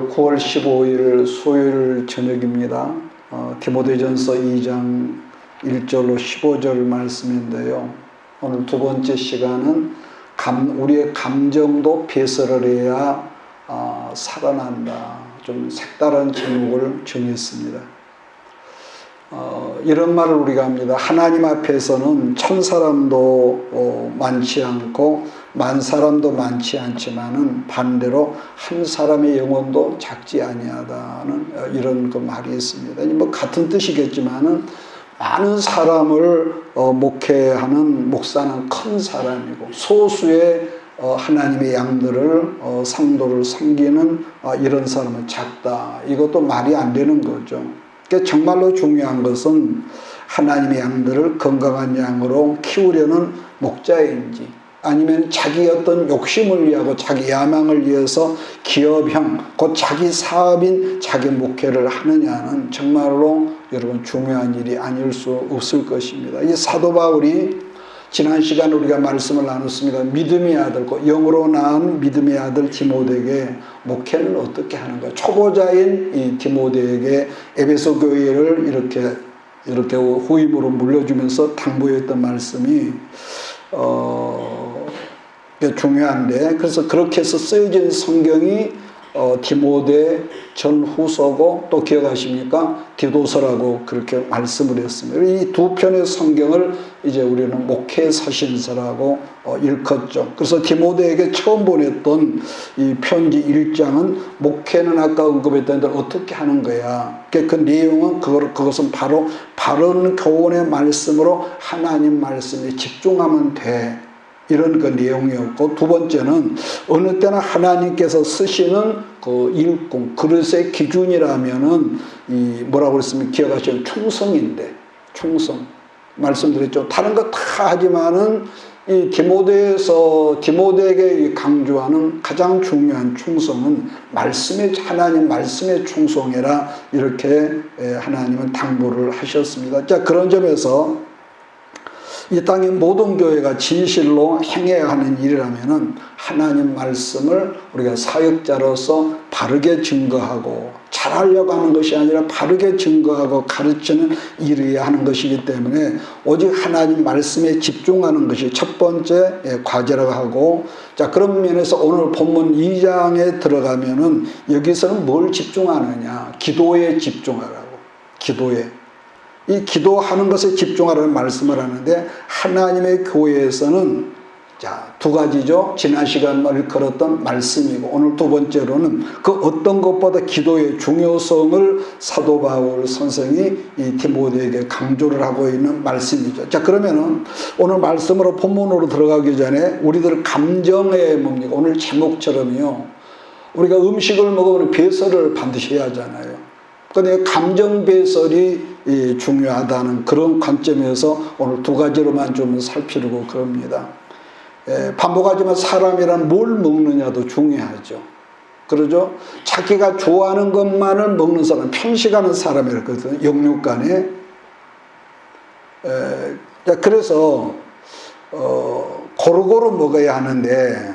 9월 15일 수요일 저녁입니다. 디모데전서 2장 1절로 15절 말씀인데요. 오늘 두 번째 시간은 우리의 감정도 배설을 해야 살아난다. 좀 색다른 제목을 정했습니다. 이런 말을 우리가 합니다. 하나님 앞에서는 천 사람도 많지 않고 만 사람도 많지 않지만은 반대로 한 사람의 영혼도 작지 아니하다는 이런 그 말이 있습니다. 뭐 같은 뜻이겠지만은 많은 사람을 목회하는 목사는 큰 사람이고 소수의 하나님의 양들을 상도를 섬기는 이런 사람은 작다. 이것도 말이 안 되는 거죠. 그러니까 정말로 중요한 것은 하나님의 양들을 건강한 양으로 키우려는 목자인지 아니면 자기 어떤 욕심을 위하고 자기 야망을 위해서 기업형 곧 자기 사업인 자기 목회를 하느냐는 정말로 여러분 중요한 일이 아닐 수 없을 것입니다. 이 사도 바울이 지난 시간 우리가 말씀을 나눴습니다. 믿음의 아들, 영으로 낳은 믿음의 아들 디모데에게 목회를 어떻게 하는가. 초보자인 이 디모데에게 에베소 교회를 이렇게 후임으로 물려주면서 당부했던 말씀이 중요한데, 그래서 그렇게 해서 쓰여진 성경이 디모데 전후서고 또 기억하십니까? 디도서라고 그렇게 말씀을 했습니다. 이 두 편의 성경을 이제 우리는 목회 서신서라고 일컫죠. 그래서 디모데에게 처음 보냈던 이 편지 1장은 목회는 아까 언급했던 대로 어떻게 하는 거야. 그 내용은 그것은 바로 바른 교훈의 말씀으로 하나님 말씀에 집중하면 돼. 이런 그 내용이었고, 두 번째는 어느 때나 하나님께서 쓰시는 그 일꾼, 그릇의 기준이라면은 이 뭐라고 그랬으면 기억하시면 충성인데, 충성. 말씀드렸죠. 다른 거 다 하지만은 이 디모데에게 강조하는 가장 중요한 충성은 하나님 말씀에 충성해라. 이렇게 하나님은 당부를 하셨습니다. 자, 그런 점에서 이 땅의 모든 교회가 진실로 행해야 하는 일이라면은 하나님 말씀을 우리가 사역자로서 바르게 증거하고 잘하려고 하는 것이 아니라 바르게 증거하고 가르치는 일이어야 하는 것이기 때문에 오직 하나님 말씀에 집중하는 것이 첫 번째 과제라고 하고, 자, 그런 면에서 오늘 본문 2장에 들어가면은 여기서는 뭘 집중하느냐? 기도에 집중하라고. 기도에. 이 기도하는 것에 집중하라는 말씀을 하는데, 하나님의 교회에서는 자, 두 가지죠. 지난 시간을 걸었던 말씀이고, 오늘 두 번째로는 그 어떤 것보다 기도의 중요성을 사도 바울 선생이 이 디모데에게 강조를 하고 있는 말씀이죠. 자, 그러면은 오늘 말씀으로 본문으로 들어가기 전에 우리들 감정의 뭡니까? 오늘 제목처럼요. 우리가 음식을 먹으면 배설을 반드시 해야 하잖아요. 그런데 감정 배설이 중요하다는 그런 관점에서 오늘 두 가지로만 좀 살피려고 그럽니다. 반복하지만 사람이란 뭘 먹느냐도 중요하죠. 그러죠? 자기가 좋아하는 것만을 먹는 사람, 편식하는 사람이랬거든요. 영육간에. 그래서 고루고루 먹어야 하는데,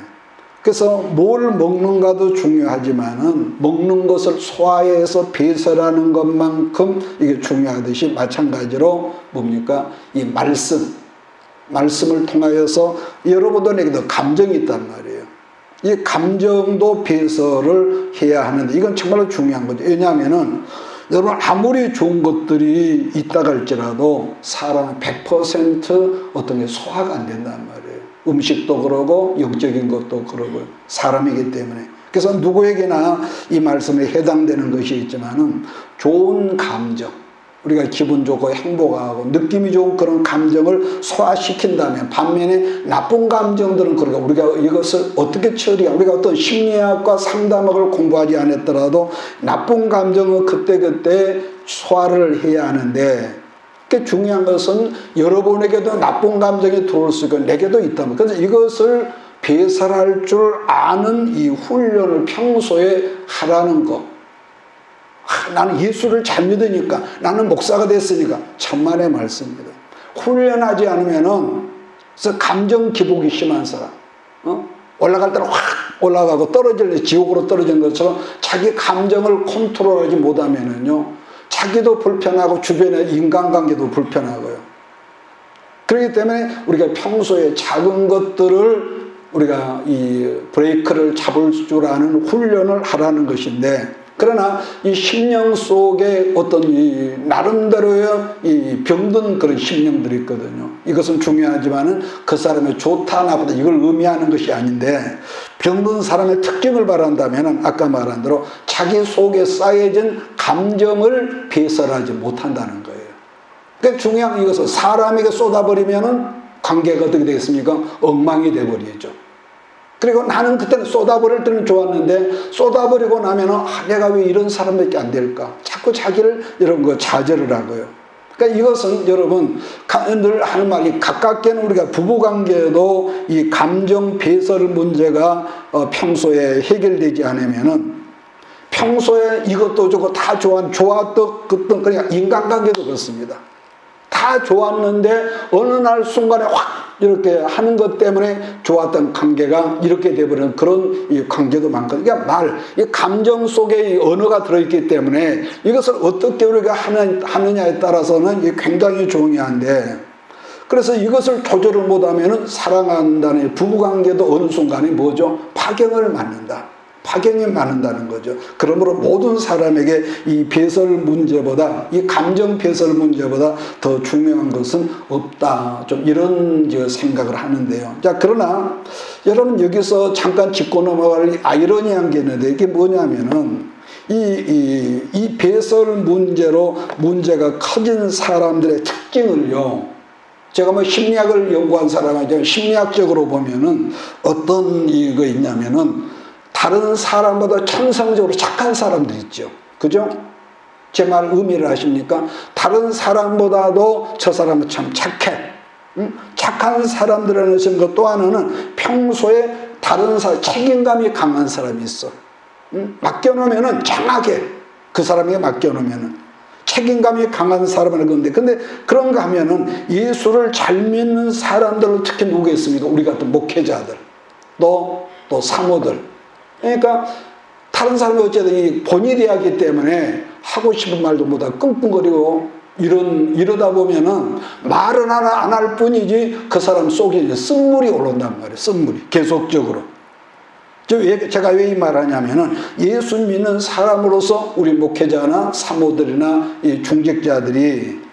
그래서 뭘 먹는가도 중요하지만은 먹는 것을 소화해서 배설하는 것만큼 이게 중요하듯이 마찬가지로 뭡니까? 이 말씀을 통하여서 여러분들에게도 감정이 있단 말이에요. 이 감정도 배설을 해야 하는데 이건 정말로 중요한 거죠. 왜냐하면은 여러분 아무리 좋은 것들이 있다가 할지라도 사람은 100% 어떤 게 소화가 안 된단 말이에요. 음식도 그러고 영적인 것도 그러고 사람이기 때문에. 그래서 누구에게나 이 말씀에 해당되는 것이 있지만은 좋은 감정, 우리가 기분 좋고 행복하고 느낌이 좋은 그런 감정을 소화시킨다면, 반면에 나쁜 감정들은 그러니까 우리가 이것을 어떻게 처리하고, 우리가 어떤 심리학과 상담학을 공부하지 않았더라도 나쁜 감정은 그때그때 소화를 해야 하는데, 중요한 것은 여러분에게도 나쁜 감정이 들어올 수 있고 내게도 있다면, 그래서 이것을 배설할 줄 아는 이 훈련을 평소에 하라는 것. 나는 예수를 잘 믿으니까, 나는 목사가 됐으니까, 천만의 말씀입니다. 훈련하지 않으면은, 그래서 감정 기복이 심한 사람, 올라갈 때는 확 올라가고 떨어질 지옥으로 떨어지는 것처럼 자기 감정을 컨트롤하지 못하면은요, 자기도 불편하고 주변의 인간관계도 불편하고요. 그렇기 때문에 우리가 평소에 작은 것들을 우리가 이 브레이크를 잡을 줄 아는 훈련을 하라는 것인데, 그러나 이 심령 속에 어떤 이 나름대로의 이 병든 그런 심령들이 있거든요. 이것은 중요하지만은 그 사람의 좋다 나쁘다 이걸 의미하는 것이 아닌데, 병든 사람의 특징을 말한다면은 아까 말한 대로 자기 속에 쌓여진 감정을 배설하지 못한다는 거예요. 그러니까 중요한 이것은 사람에게 쏟아버리면은 관계가 어떻게 되겠습니까? 엉망이 돼버리죠. 그리고 나는 그때는 쏟아버릴 때는 좋았는데 쏟아버리고 나면은 내가 왜 이런 사람밖에 안 될까? 자꾸 자기를 이런 거 좌절을 하고요. 그러니까 이것은 여러분 늘 하는 말이, 가깝게는 우리가 부부관계에도 이 감정 배설 문제가 평소에 해결되지 않으면은 평소에 이것도 저거 다 좋았던 그러니까 인간관계도 그렇습니다. 다 좋았는데 어느 날 순간에 확 이렇게 하는 것 때문에 좋았던 관계가 이렇게 되버리는 그런 이 관계도 많거든요. 그러니까 이 감정 속에 이 언어가 들어있기 때문에 이것을 어떻게 우리가 하느냐에 따라서는 굉장히 중요한데, 그래서 이것을 조절을 못하면은 사랑한다는 부부관계도 어느 순간에 뭐죠? 파경을 맞는다. 파경이 많은다는 거죠. 그러므로 모든 사람에게 이 배설 문제보다, 이 감정 배설 문제보다 더 중요한 것은 없다. 좀 이런 생각을 하는데요. 자, 그러나 여러분 여기서 잠깐 짚고 넘어갈 아이러니한 게 있는데, 이게 뭐냐면은 이 배설 문제로 문제가 커진 사람들의 특징을요, 제가 뭐 심리학을 연구한 사람이지만 심리학적으로 보면은 어떤 이거 있냐면은 다른 사람보다 천성적으로 착한 사람들 있죠. 그죠? 제 말 의미를 아십니까? 다른 사람보다도 저 사람은 참 착해. 착한 사람들이라는 것 또 하나는 평소에 다른 사람, 책임감이 강한 사람이 있어. 맡겨놓으면은 장하게 그 사람에게 맡겨놓으면은 책임감이 강한 사람을 건데, 근데 그런가 하면은 예수를 잘 믿는 사람들은 특히 누구겠습니까? 우리 같은 목회자들, 또 사모들. 그러니까 다른 사람이 어쨌든 이 본이 하기 때문에 하고 싶은 말도 못하고 끙끙거리고 이러다 보면은 말은 안 할 뿐이지 그 사람 속에 이제 쓴물이 올라온단 말이에요. 쓴물이 계속적으로. 제가 왜 이 말하냐면은 예수 믿는 사람으로서 우리 목회자나 사모들이나 이 중직자들이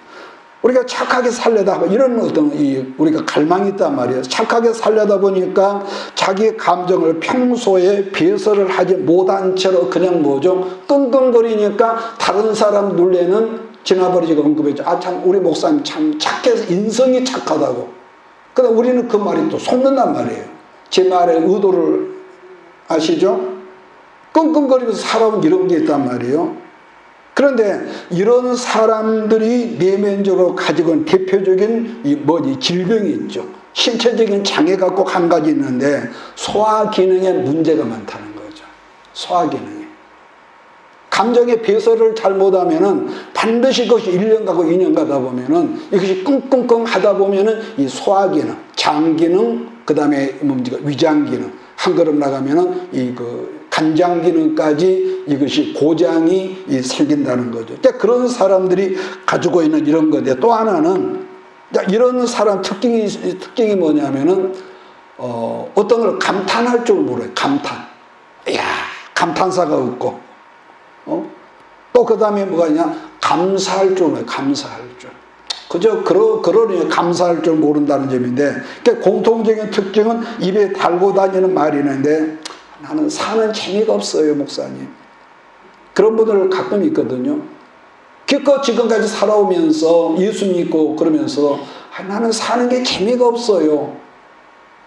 우리가 착하게 살려다 이런 어떤 우리가 갈망이 있단 말이에요. 착하게 살려다 보니까 자기 감정을 평소에 배설을 하지 못한 채로 그냥 뭐죠? 끙끙거리니까 다른 사람 눈에는 지나버리지가 언급했죠. 아, 참 우리 목사님 참 착해서 인성이 착하다고. 그러나 우리는 그 말이 또 속는단 말이에요. 제 말의 의도를 아시죠? 끙끙거리면서 살아온 이런 게 있단 말이에요. 그런데 이런 사람들이 내면적으로 가지고 있는 대표적인 질병이 있죠. 신체적인 장애가 꼭 한 가지 있는데 소화 기능에 문제가 많다는 거죠. 소화 기능에. 감정의 배설을 잘못하면은 반드시 그것이 1년 가고 2년 가다 보면은 이것이 끙끙끙 하다 보면은 이 소화 기능, 장 기능, 그 다음에 위장 기능, 한 걸음 나가면은 간장 기능까지 이것이 고장이 생긴다는 거죠. 그런 사람들이 가지고 있는 이런 건데, 또 하나는 이런 사람 특징이 뭐냐면은 어떤 걸 감탄할 줄 모르요. 감탄. 이야, 감탄사가 없고, 또 그 다음에 뭐가 있냐? 감사할 줄 몰라요. 감사할 줄. 그저 그러니 감사할 줄 모른다는 점인데, 공통적인 특징은 입에 달고 다니는 말이 있는데, 나는 사는 재미가 없어요, 목사님. 그런 분들 가끔 있거든요. 기껏 지금까지 살아오면서 예수 믿고 그러면서 나는 사는 게 재미가 없어요.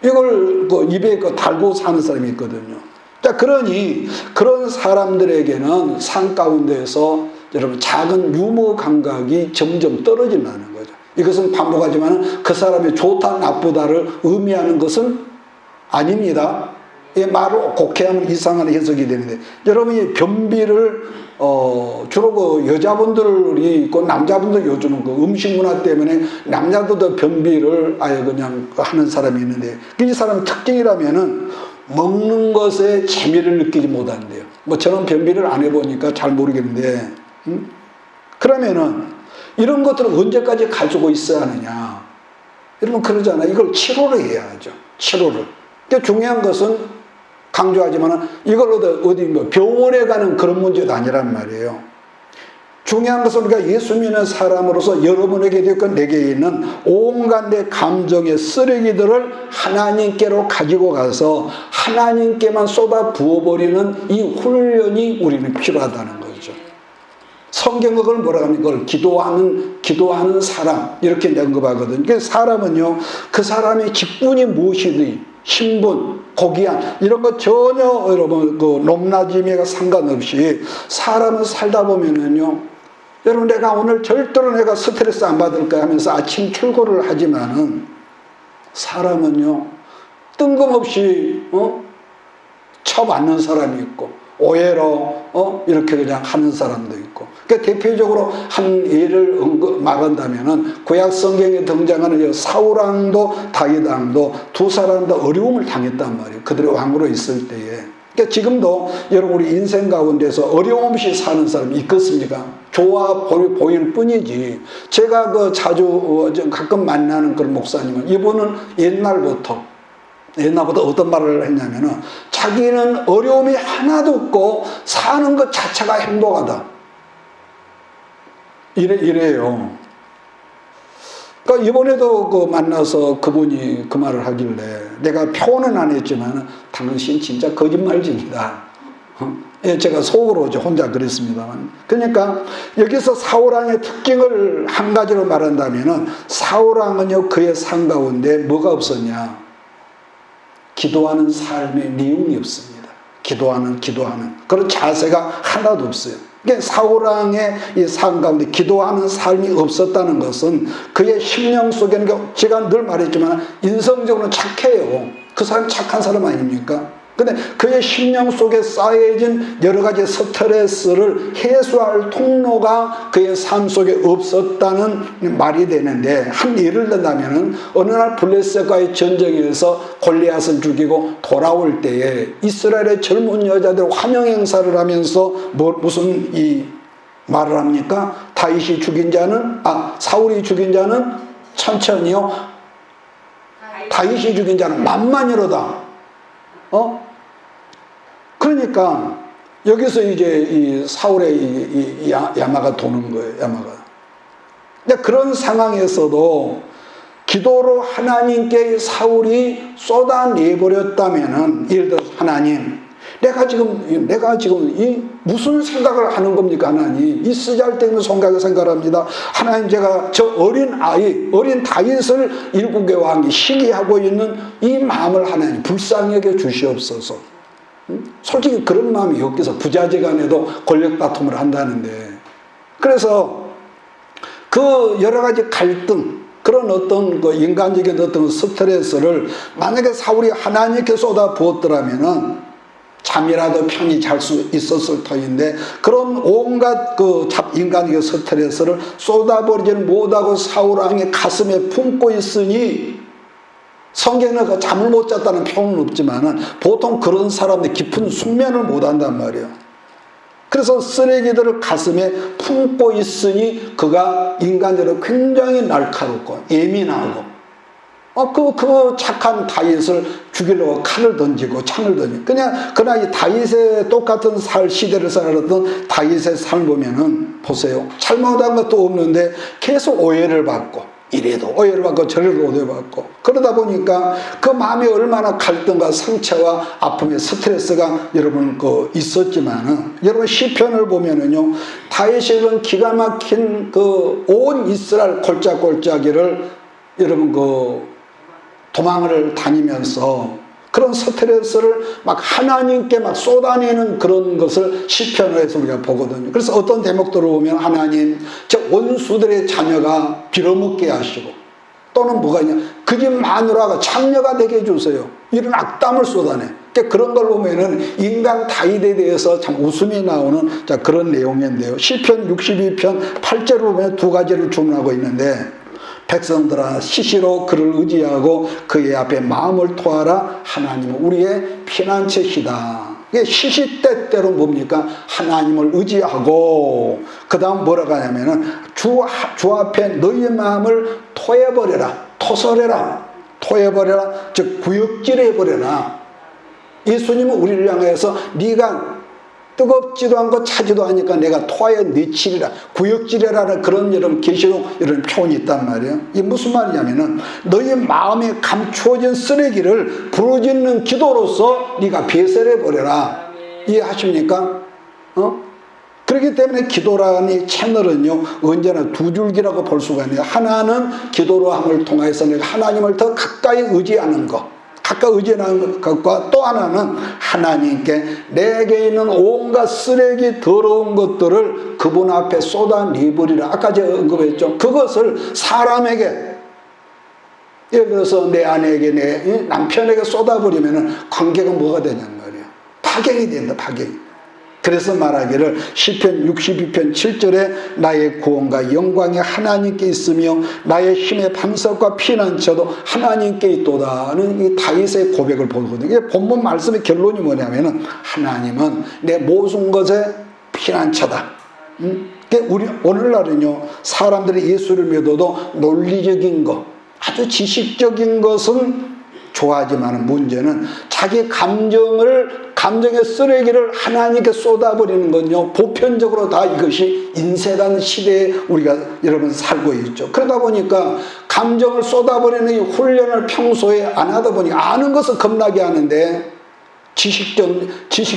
이걸 입에 달고 사는 사람이 있거든요. 그러니 그런 사람들에게는 삶 가운데에서 여러분 작은 유머 감각이 점점 떨어진다는 거죠. 이것은 반복하지만 그 사람의 좋다 나쁘다를 의미하는 것은 아닙니다. 이 말을 곡해하면 이상한 해석이 되는데, 여러분이 변비를 주로 여자분들이 있고 남자분들 요즘은 음식 문화 때문에 남자들도 변비를 아예 그냥 하는 사람이 있는데, 이 사람의 특징이라면은 먹는 것에 재미를 느끼지 못한대요. 뭐 저는 변비를 안 해보니까 잘 모르겠는데, 그러면은 이런 것들을 언제까지 가지고 있어야 하느냐? 여러분 그러잖아요. 이걸 치료를 해야 하죠. 치료를. 그러니까 중요한 것은 강조하지만 이걸 어디 뭐 병원에 가는 그런 문제도 아니란 말이에요. 중요한 것은 우리가 예수 믿는 사람으로서 여러분에게 있건 내게 있는 온갖 내 감정의 쓰레기들을 하나님께로 가지고 가서 하나님께만 쏟아 부어버리는 이 훈련이 우리는 필요하다는 거죠. 성경 그걸 뭐라 합니까? 그걸 기도하는 사람 이렇게 언급하거든요. 그래서 사람은요, 그 사람의 직분이 무엇이든 신분, 고귀한 이런 거 전혀 여러분 그 높낮임에 상관없이 사람은 살다 보면은요, 여러분 내가 오늘 절대로 내가 스트레스 안 받을 거야 하면서 아침 출근을 하지만은 사람은요 뜬금없이 쳐맞는 사람이 있고 오해로 이렇게 그냥 하는 사람도 있고. 그러니까 대표적으로 한 예를 말한다면은 구약 성경에 등장하는 사울왕도 다윗왕도 두 사람 다 어려움을 당했단 말이에요. 그들의 왕으로 있을 때에. 그러니까 지금도 여러분 우리 인생 가운데서 어려움 없이 사는 사람이 있겠습니까? 좋아 보일 뿐이지. 제가 그 자주 가끔 만나는 그런 목사님은 이분은 옛날부터 어떤 말을 했냐면은 자기는 어려움이 하나도 없고 사는 것 자체가 행복하다. 이래요. 그러니까 이번에도 그 만나서 그분이 그 말을 하길래 내가 표현은 안 했지만 당신 진짜 거짓말쟁이다. 예, 제가 속으로 혼자 그랬습니다만. 그러니까 여기서 사울왕의 특징을 한 가지로 말한다면은 사울왕은요 그의 삶 가운데 뭐가 없었냐? 기도하는 삶의 내용이 없습니다. 기도하는 그런 자세가 하나도 없어요. 그러니까 사울왕의 이 삶 가운데 기도하는 삶이 없었다는 것은 그의 심령 속에는, 제가 늘 말했지만 인성적으로는 착해요. 그 사람 착한 사람 아닙니까? 근데 그의 심령 속에 쌓여진 여러 가지 스트레스를 해소할 통로가 그의 삶 속에 없었다는 말이 되는데, 한 예를 들자면은 어느 날 블레셋과의 전쟁에서 골리앗을 죽이고 돌아올 때에 이스라엘의 젊은 여자들 환영 행사를 하면서 무슨 이 말을 합니까? 사울이 죽인 자는 천천히요, 다윗이 죽인 자는 만만이로다. 그러니까 여기서 이제 이 사울의 이 야마가 도는 거예요. 야마가. 근데 그런 상황에서도 기도로 하나님께 사울이 쏟아내버렸다면은, 예를 들어서 하나님, 내가 지금 이 무슨 생각을 하는 겁니까? 하나님, 이 쓰잘데없는 생각합니다. 하나님, 제가 저 어린 다윗을 일국의 왕이 시기하고 있는 이 마음을 하나님 불쌍히 여겨 주시옵소서. 솔직히 그런 마음이 없겠어. 부자지간에도 권력 다툼을 한다는데. 그래서 그 여러 가지 갈등, 그런 어떤 그 인간적인 어떤 스트레스를 만약에 사울이 하나님께 쏟아 부었더라면은 잠이라도 편히 잘 수 있었을 터인데, 그런 온갖 그 인간적인 스트레스를 쏟아버리지는 못하고 사울왕의 가슴에 품고 있으니, 성경에는 그 잠을 못 잤다는 표현은 없지만은 보통 그런 사람들 깊은 숙면을 못 한단 말이에요. 그래서 쓰레기들을 가슴에 품고 있으니 그가 인간적으로 굉장히 날카롭고 예민하고, 그 착한 다윗을 죽이려고 칼을 던지고 창을 던지고, 그러나 이 다윗의 똑같은 시대를 살았던 다윗의 삶을 보면은 보세요. 잘못한 것도 없는데 계속 오해를 받고, 이래도 오해를 받고 저래도 오해를 받고, 그러다 보니까 그 마음이 얼마나 갈등과 상처와 아픔의 스트레스가 여러분 있었지만은, 여러분 시편을 보면은요, 다윗이 그런 기가 막힌 온 이스라엘 골짜기를 여러분 도망을 다니면서 그런 스트레스를 막 하나님께 막 쏟아내는 그런 것을 시편에서 우리가 보거든요. 그래서 어떤 대목들을 보면 하나님, 저 원수들의 자녀가 빌어먹게 하시고, 또는 뭐가 있냐, 그 집 마누라가 창녀가 되게 해주세요. 이런 악담을 쏟아내. 그런 걸 보면은 인간 다윗에 대해서 참 웃음이 나오는 그런 내용인데요. 시편 62편 8절을 보면 두 가지를 주문하고 있는데, 백성들아 시시로 그를 의지하고 그의 앞에 마음을 토하라. 하나님은 우리의 피난처시다. 이게 시시때때로 뭡니까? 하나님을 의지하고 그 다음 뭐라고 하냐면은 주 앞에 너희의 마음을 토해버려라. 토설해라. 토해버려라. 즉 구역질해버려라. 예수님은 우리를 향해서 네가 뜨겁지도 않고 차지도 않으니까 내가 토하여 내치리라. 구역질해라는 그런 여러분 계시록 이런 표현이 있단 말이에요. 이게 무슨 말이냐면은 너희 마음에 감추어진 쓰레기를 부르짖는 기도로서 네가 배설해버려라. 이해하십니까? 그렇기 때문에 기도라는 채널은요 언제나 두 줄기라고 볼 수가 있는데, 하나는 기도로 함을 통해서 내가 하나님을 더 가까이 의지하는 것, 가까이 의지하는 것과 또 하나는 하나님께 내게 있는 온갖 쓰레기 더러운 것들을 그분 앞에 쏟아내버리라. 아까 제가 언급했죠. 그것을 사람에게, 예를 들어서 내 아내에게, 내 남편에게 쏟아버리면 관계가 뭐가 되냐는 말이에요. 파괴이 된다. 파괴. 그래서 말하기를 시편 62편 7절에 나의 구원과 영광이 하나님께 있으며 나의 힘의 반석과 피난처도 하나님께 있도다는 이 다윗의 고백을 보거든요. 이게 본문 말씀의 결론이 뭐냐면은 하나님은 내 모든 것의 피난처다. 우리 오늘날은요 사람들이 예수를 믿어도 논리적인 것, 아주 지식적인 것은 좋아하지만 문제는 자기 감정의 쓰레기를 하나님께 쏟아버리는 건요 보편적으로 다 이것이 인쇄라는 시대에 우리가 여러분 살고 있죠. 그러다 보니까 감정을 쏟아버리는 이 훈련을 평소에 안 하다 보니 아는 것은 겁나게 하는데 지식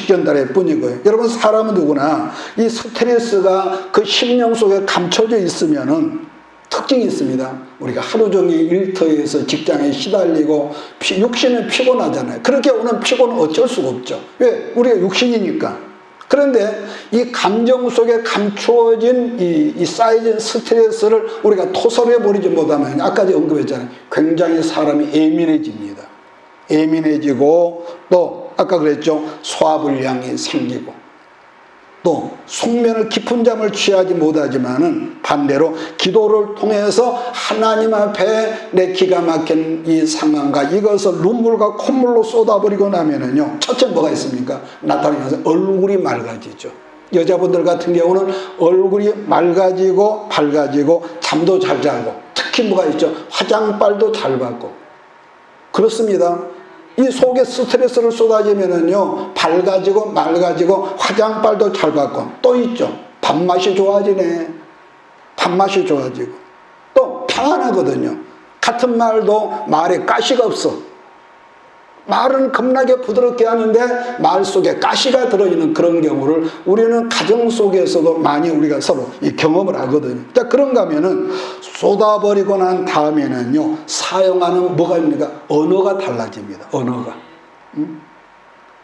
전달일 뿐이고요. 여러분 사람은 누구나 이 스트레스가 그 심령 속에 감춰져 있으면은 특징이 있습니다. 우리가 하루 종일 일터에서 직장에 시달리고 육신은 피곤하잖아요. 그렇게 오는 피곤은 어쩔 수가 없죠. 왜? 우리가 육신이니까. 그런데 이 감정 속에 감추어진 이 쌓여진 스트레스를 우리가 토설해버리지 못하면 아까 제가 언급했잖아요. 굉장히 사람이 예민해집니다. 예민해지고 또 아까 그랬죠. 소화불량이 생기고 또 숙면을 깊은 잠을 취하지 못하지만은 반대로 기도를 통해서 하나님 앞에 내 기가 막힌 이 상황과 이것을 눈물과 콧물로 쏟아버리고 나면은요 첫째 뭐가 있습니까? 나타나면서 얼굴이 맑아지죠. 여자분들 같은 경우는 얼굴이 맑아지고 밝아지고 잠도 잘 자고 특히 뭐가 있죠? 화장빨도 잘 받고 그렇습니다. 이 속에 스트레스를 쏟아지면은요 밝아지고 맑아지고 화장빨도 잘 받고 또 있죠. 밥맛이 좋아지네. 밥맛이 좋아지고 또 평안하거든요. 같은 말도 말에 가시가 없어. 말은 겁나게 부드럽게 하는데 말 속에 가시가 들어있는 그런 경우를 우리는 가정 속에서도 많이 우리가 서로 이 경험을 하거든요. 자, 그런가 하면은 쏟아버리고 난 다음에는요 사용하는 뭐가 있습니까? 언어가 달라집니다. 언어가.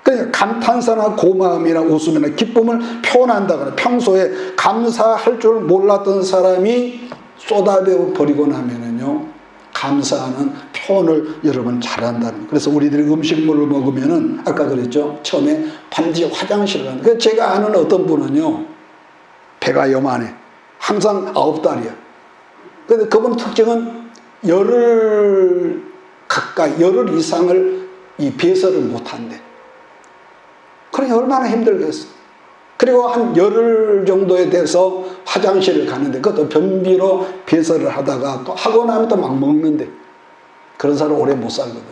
그러니까 감탄사나 고마움이나 웃음이나 기쁨을 표현한다거나 평소에 감사할 줄 몰랐던 사람이 쏟아버리고 나면은요 감사하는 표현을 여러분 잘한다는 거예요. 그래서 우리들이 음식물을 먹으면은 아까 그랬죠. 처음에 반드시 화장실을 가는. 그래서 제가 아는 어떤 분은요 배가 요만해. 항상 9달이야. 그런데 그분 특징은 열흘 이상을 이 배설을 못한대. 그러니 얼마나 힘들겠어. 그리고 한 열흘 정도에 돼서 화장실을 가는데 그것도 변비로 배설을 하다가 또 하고 나면 또 막 먹는데 그런 사람 오래 못 살거든요.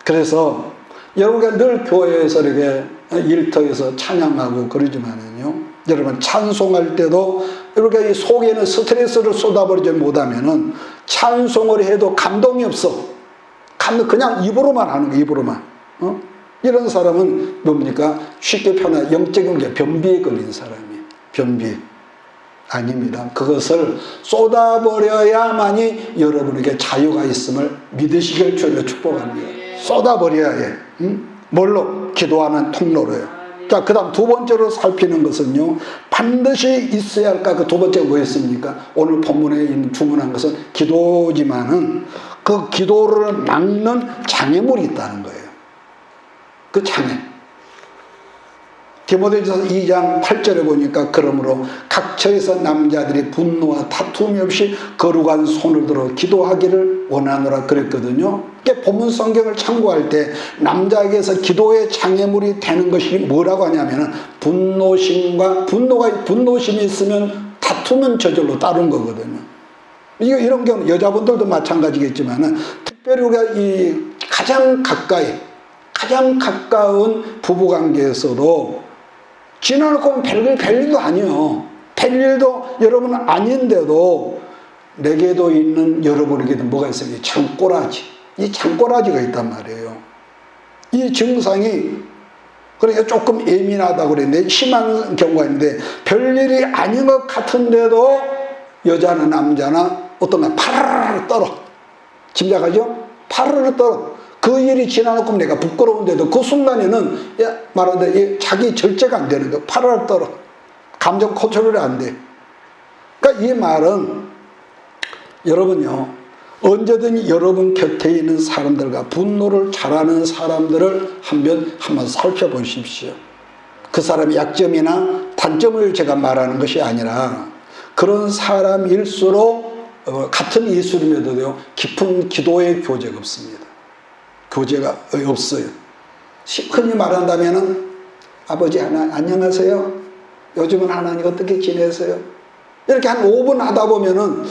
그래서 여러분가 늘 교회에서 이렇게 일터에서 찬양하고 그러지만은요 여러분 찬송할 때도 이렇게 속에는 스트레스를 쏟아버리지 못하면은 찬송을 해도 감동이 없어. 그냥 입으로만 하는 거예요. 입으로만. 이런 사람은 뭡니까? 쉽게 표현하면 영적인 게 변비에 걸린 사람이에요. 변비. 아닙니다. 그것을 쏟아버려야만이 여러분에게 자유가 있음을 믿으시길 주여 축복합니다. 쏟아버려야 해. 뭘로? 기도하는 통로로요. 자, 그 다음 두 번째로 살피는 것은요 반드시 있어야 할까? 그 두 번째가 뭐였습니까? 오늘 본문에 주문한 것은 기도지만은 그 기도를 막는 장애물이 있다는 거예요. 그 장애. 디모데전서 2장 8절에 보니까 그러므로 각처에서 남자들이 분노와 다툼이 없이 거룩한 손을 들어 기도하기를 원하노라 그랬거든요. 본문 성경을 참고할 때 남자에게서 기도의 장애물이 되는 것이 뭐라고 하냐면 분노심이 있으면 다투면 저절로 따른 거거든요. 이런 경우 여자분들도 마찬가지겠지만 특별히 우리가 이 가장 가까운 부부관계에서도 지나놓고 별일도 아니에요. 별일도 여러분 아닌데도 내게도 있는 여러분에게도 뭐가 있어요? 이 장꼬라지가 있단 말이에요. 이 증상이 그러니까 조금 예민하다고 그랬는데 심한 경우가 있는데 별일이 아닌 것 같은데도 여자나 남자나 어떤가 파르르 떨어. 짐작하죠? 파르르 떨어. 그 일이 지나놓고 내가 부끄러운데도 그 순간에는 말하는데 자기 절제가 안 되는 거야. 파르르 떨어. 감정 컨트롤이 안 돼. 그러니까 이 말은 여러분요, 언제든 여러분 곁에 있는 사람들과 분노를 잘하는 사람들을 한번 살펴보십시오. 그 사람의 약점이나 단점을 제가 말하는 것이 아니라 그런 사람일수록 같은 예수님에도요 깊은 기도의 교제가 없습니다. 교제가 없어요. 흔히 말한다면은 아버지 안녕하세요. 요즘은 하나님 어떻게 지내세요? 이렇게 한 5분 하다 보면은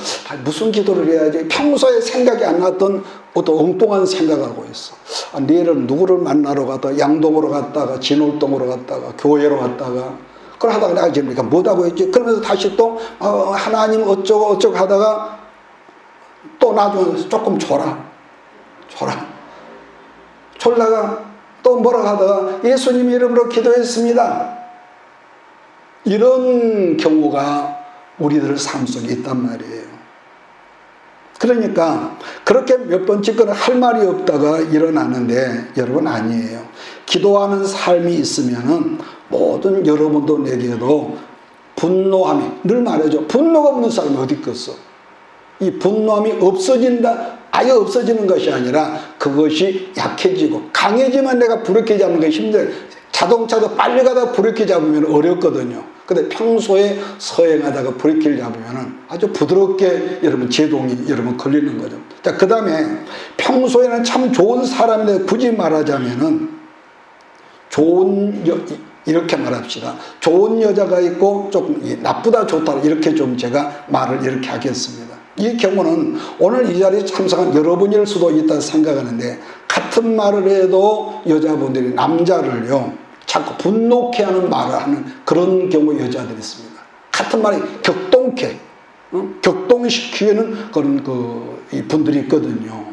무슨 기도를 해야지 평소에 생각이 안 났던 어떤 엉뚱한 생각을 하고 있어. 내일은 누구를 만나러 갔다가 양동으로 갔다가 진월동으로 갔다가 교회로 갔다가 그걸 하다가 내가 지금 뭐라고 했지? 그러면서 다시 또 하나님 어쩌고 하다가 또 나중에 조금 졸다가 또 뭐라고 하다가 예수님 이름으로 기도했습니다. 이런 경우가 우리들 삶 속에 있단 말이에요. 그러니까 그렇게 몇 번 찍거나 할 말이 없다가 일어나는데 여러분 아니에요. 기도하는 삶이 있으면은 모든 여러분도 내게도 분노함이 늘 말하죠. 분노가 없는 사람이 어디 있겠어. 이 분노함이 아예 없어지는 것이 아니라 그것이 약해지고 강해지면 내가 브레이크 잡는 게 힘들어요. 자동차도 빨리 가다가 브레이크 잡으면 어렵거든요. 근데 평소에 서행하다가 브레이크를 잡으면 아주 부드럽게 여러분 제동이 여러분 걸리는 거죠. 자, 그 다음에 평소에는 참 좋은 사람인데 굳이 말하자면은 이렇게 말합시다. 좋은 여자가 있고 조금 나쁘다 좋다 이렇게 좀 제가 말을 이렇게 하겠습니다. 이 경우는 오늘 이 자리에 참석한 여러분일 수도 있다 생각하는데 같은 말을 해도 여자분들이 남자를요 자꾸 분노케 하는 말을 하는 그런 경우 여자들이 있습니다. 같은 말이 격동시키는 그런 이 분들이 있거든요.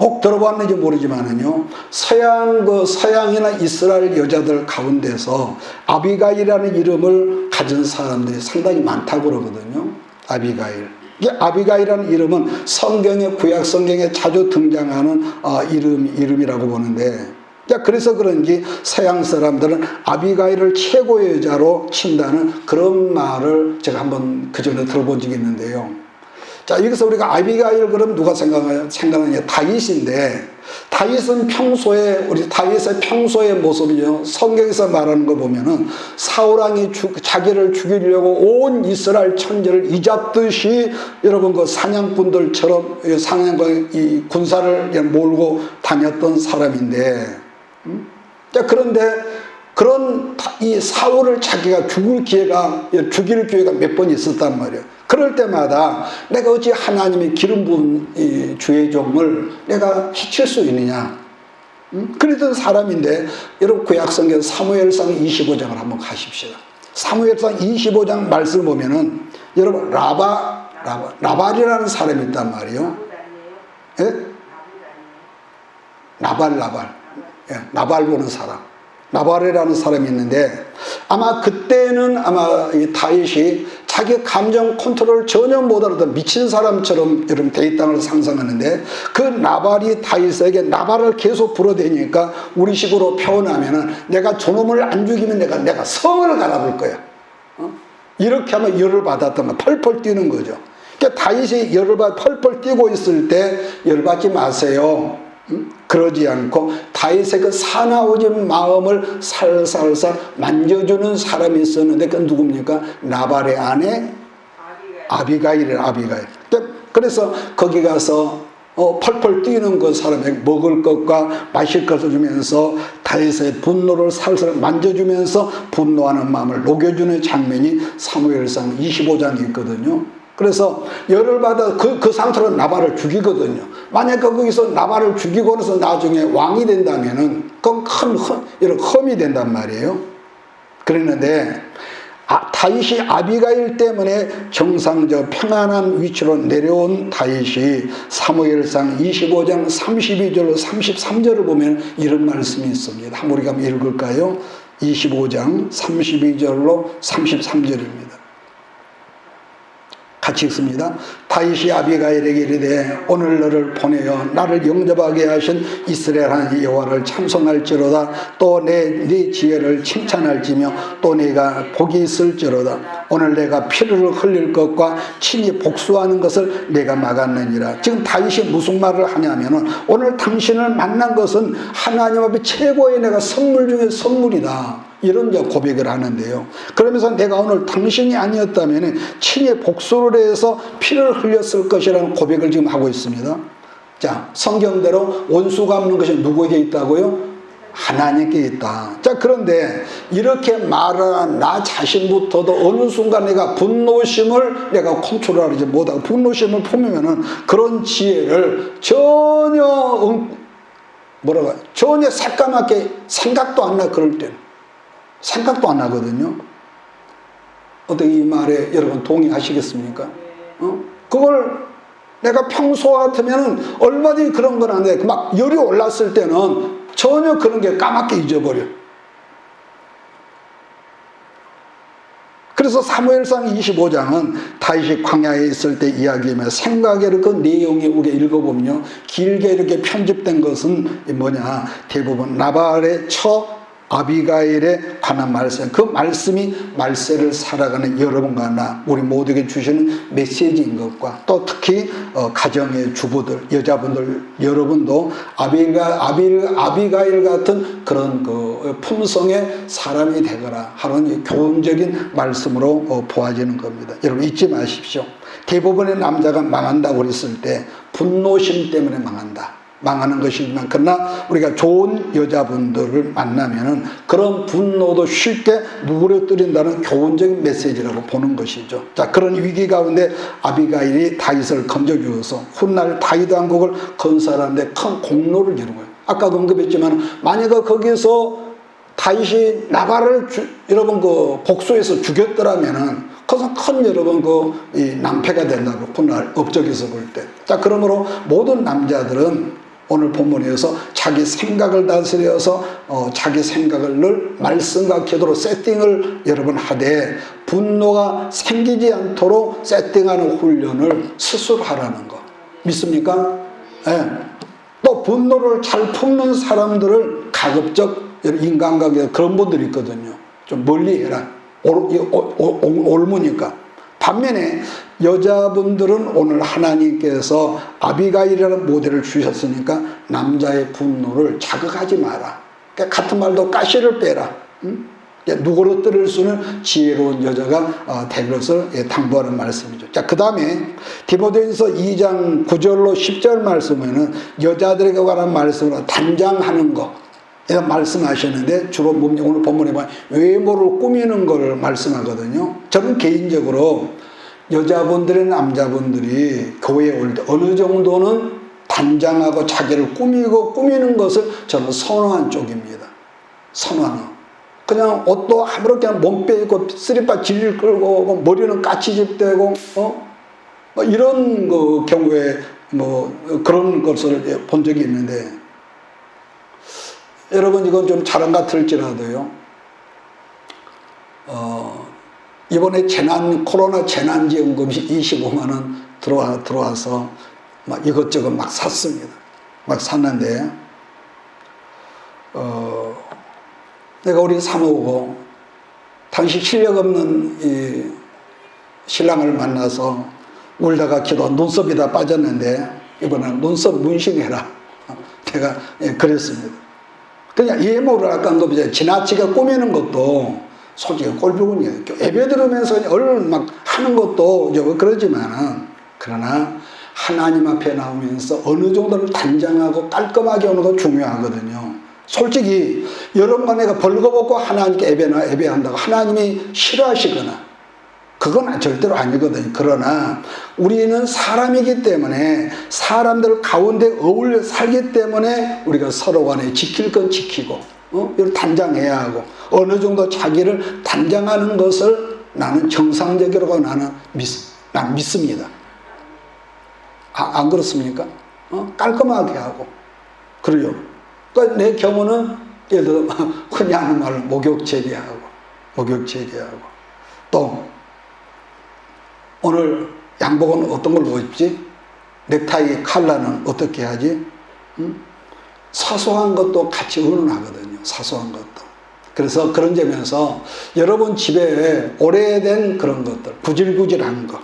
혹 들어봤는지 모르지만은요, 서양이나 이스라엘 여자들 가운데서 아비가일이라는 이름을 가진 사람들이 상당히 많다고 그러거든요. 아비가일. 이게 아비가일이라는 이름은 구약 성경에 자주 등장하는 이름이라고 보는데, 그래서 그런지 서양 사람들은 아비가일을 최고의 여자로 친다는 그런 말을 제가 한번 그전에 들어본 적이 있는데요. 자, 여기서 우리가 아비가일 그럼 누가 생각하냐? 다윗인데, 다윗은 다윗의 평소의 모습이요. 성경에서 말하는 거 보면은 사울왕이 자기를 죽이려고 온 이스라엘 천지를 이잡듯이 여러분 그 사냥꾼들처럼 이 군사를 몰고 다녔던 사람인데, 자, 그런데 이 사울을 자기가 죽일 기회가 몇 번 있었단 말이에요. 그럴 때마다 내가 어찌 하나님의 기름 부은 주의 종을 내가 해칠 수 있느냐. 그랬던 사람인데 여러분 구약성경 사무엘상 25장을 한번 가십시다. 사무엘상 25장 말씀을 보면은 여러분 나발이라는 사람이 있단 말이에요. 예? 나발 보는 사람. 나발이라는 사람이 있는데 아마 그때는 이 다윗이 자기 감정 컨트롤 전혀 못하던 미친 사람처럼 여러분 돼 있다는 걸 상상하는데 그 나발이 다윗에게 나발을 계속 불어대니까 우리식으로 표현하면은 내가 저놈을 안 죽이면 내가 성을 갈아볼 거야. 이렇게 하면 열을 받았다면 펄펄 뛰는 거죠. 그러니까 다윗이 펄펄 뛰고 있을 때 열받지 마세요. 그러지 않고 다윗의 그 사나워진 마음을 살살살 만져주는 사람이 있었는데 그 누굽니까? 나발의 아내 아비가일. 그래서 거기 가서 펄펄 뛰는 그 사람에게 먹을 것과 마실 것을 주면서 다윗의 분노를 살살 만져주면서 분노하는 마음을 녹여주는 장면이 사무엘상 25장에 있거든요. 그래서 열을 받아 그 상태로 나발을 죽이거든요. 만약 거기서 나발을 죽이고 나서 나중에 왕이 된다면은 그건 이런 험이 된단 말이에요. 그랬는데 다윗이 아비가일 때문에 정상적 평안한 위치로 내려온 다윗이 사무엘상 25장 32절로 33절을 보면 이런 말씀이 있습니다. 한번 우리가 한번 읽을까요? 25장 32절로 33절입니다. 같이 읽습니다. 다윗이 아비가일에게 이르되 오늘 너를 보내어 나를 영접하게 하신 이스라엘 하나님 여호와를 찬송할지로다. 또 네 지혜를 칭찬할지며 또 네가 복이 있을지로다. 오늘 내가 피를 흘릴 것과 친히 복수하는 것을 내가 막았느니라. 지금 다윗이 무슨 말을 하냐면은 오늘 당신을 만난 것은 하나님 앞에 최고의 내가 선물 중에 선물이다. 이런 고백을 하는데요. 그러면서 내가 오늘 당신이 아니었다면 친히 복수를 해서 피를 흘렸을 것이라는 고백을 지금 하고 있습니다. 자, 성경대로 원수 갚는 것이 누구에게 있다고요? 하나님께 있다. 자, 그런데 이렇게 말하는 나 자신부터도 어느 순간 내가 분노심을 내가 컨트롤하지 못하고 분노심을 품으면은 그런 지혜를 전혀 전혀 새까맣게 생각도 안 나. 그럴 때는 생각도 안 나거든요. 어떻게 이 말에 여러분 동의하시겠습니까? 그걸 내가 평소 같으면 얼마든지 그런 건 안 돼. 막 열이 올랐을 때는 전혀 그런 게 까맣게 잊어버려. 그래서 사무엘상 25장은 다윗이 광야에 있을 때 이야기하며 생각의 그 내용이 우리가 읽어보면요. 길게 이렇게 편집된 것은 뭐냐. 대부분 나발의 처 아비가일에 관한 말씀, 그 말씀이 말세를 살아가는 여러분과 나 우리 모두에게 주시는 메시지인 것과 또 특히 가정의 주부들, 여자분들 여러분도 아비가일 같은 그런 그 품성의 사람이 되거라 하는 교훈적인 말씀으로 보아지는 겁니다. 여러분 잊지 마십시오. 대부분의 남자가 망한다고 그랬을 때 분노심 때문에 망하는 것이지만 그러나 우리가 좋은 여자분들을 만나면은 그런 분노도 쉽게 누그러뜨린다는 교훈적인 메시지라고 보는 것이죠. 자, 그런 위기 가운데 아비가일이 다윗을 건져주어서 훗날 다윗 왕국을 건설하는데 큰 공로를 이룬 거예요. 아까도 언급했지만 만약에 거기서 다윗이 나발을 여러분 그 복수해서 죽였더라면은 그것은 큰 여러분 이 낭패가 된다고 훗날 업적에서 볼 때. 자, 그러므로 모든 남자들은 오늘 본문에서 자기 생각을 다스려서 자기 생각을 늘 말씀과 기도로 세팅을 여러분 하되 분노가 생기지 않도록 세팅하는 훈련을 스스로 하라는 거 믿습니까? 네. 또 분노를 잘 품는 사람들을 가급적 인간관계 그런 분들이 있거든요. 좀 멀리 해라. 옮으니까. 반면에 여자분들은 오늘 하나님께서 아비가일이라는 모델을 주셨으니까 남자의 분노를 자극하지 마라. 그러니까 같은 말도 가시를 빼라. 누그러뜨릴 수 있는 지혜로운 여자가 될 것을 당부하는 말씀이죠. 자, 그 다음에 디모데전서 2장 9절로 10절 말씀에는 여자들에게 관한 말씀으로 단장하는 것 이런 말씀하셨는데 주로 오늘 본문에 보면 외모를 꾸미는 걸 말씀하거든요. 저는 개인적으로 여자분들의 남자분들이 교회에 올 때 어느 정도는 단장하고 자기를 꾸미는 것을 저는 선호한 쪽입니다. 선호하는. 그냥 옷도 아무렇게 몸 빼고 쓰리빠 질질 끌고 머리는 까치집되고 뭐 이런 그 경우에 뭐 그런 것을 본 적이 있는데 여러분 이건 좀 자랑 같을지라도요. 이번에 코로나 재난지원금이 25만 원 들어와서 막 이것저것 막 샀습니다. 막 샀는데 내가 우리 사모고 당시 실력 없는 이 신랑을 만나서 울다가 눈썹이 다 빠졌는데 이번에는 눈썹 문신해라. 제가 그랬습니다. 그냥 예모를 아까 지나치게 꾸미는 것도 솔직히 꼴보군요. 예배 들으면서 얼른 막 하는 것도 그러지만은, 그러나 하나님 앞에 나오면서 어느 정도는 단정하고 깔끔하게 오는 건 중요하거든요. 솔직히 여러분과 내가 벌거벗고 하나님께 예배한다고 하나님이 싫어하시거나 그건 절대로 아니거든요. 그러나 우리는 사람이기 때문에 사람들 가운데 어울려 살기 때문에 우리가 서로 간에 지킬 건 지키고 이걸 단장해야 하고, 어느 정도 자기를 단장하는 것을 나는 정상적이라고 나는 믿습니다. 안 그렇습니까? 깔끔하게 하고. 그래요. 그러니까 내 경우는 예를 들어 흔히 하는 말로 목욕제기하고 또 오늘 양복은 어떤 걸로 입지? 넥타이 컬러는 어떻게 하지? 사소한 것도 같이 의논하거든요. 사소한 것도. 그래서 그런 점에서 여러분 집에 오래된 그런 것들, 구질구질한 거,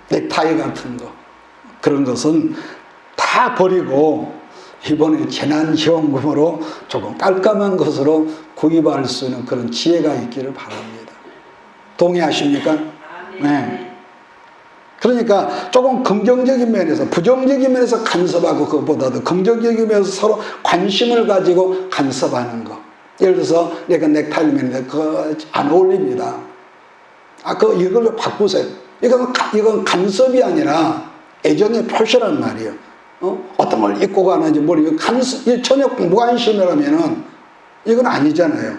넥타이 같은 거, 그런 것은 다 버리고 이번에 재난지원금으로 조금 깔끔한 것으로 구입할 수 있는 그런 지혜가 있기를 바랍니다. 동의하십니까? 네. 그러니까 조금 긍정적인 면에서, 부정적인 면에서 간섭하고 그것보다도 긍정적인 면에서 서로 관심을 가지고 간섭하는 거. 예를 들어서 내가 넥타이를 매는데 그거 안 어울립니다. 이걸로 바꾸세요. 이건 간섭이 아니라 애정의 표시란 말이에요. 어떤 걸 입고 가는지 전혀 무관심이라면은 이건 아니잖아요.